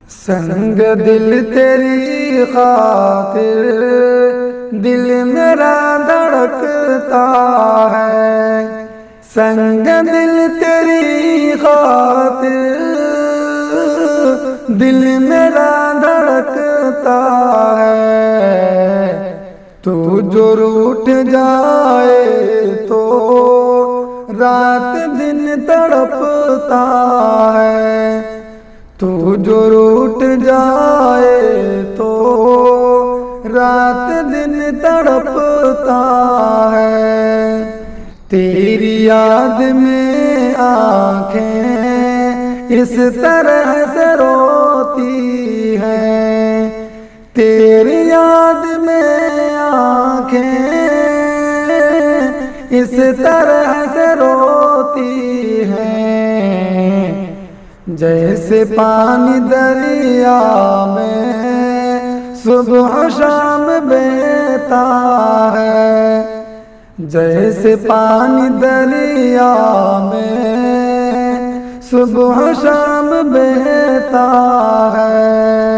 संग दिल तेरी खातिर दिल मेरा धड़कता है। संग दिल तेरी खातिर दिल मेरा धड़कता है। तू जो रूठ जाए तो रात दिन तड़पता है। तू जो रूठ जाए तो रात दिन तड़पता है। तेरी याद में आँखें इस तरह से रोती हैं। तेरी याद में आँखें इस तरह से रोती हैं। जैसे पानी दरिया में सुबह शाम बहता है। जैसे पानी दरिया में सुबह शाम बहता है।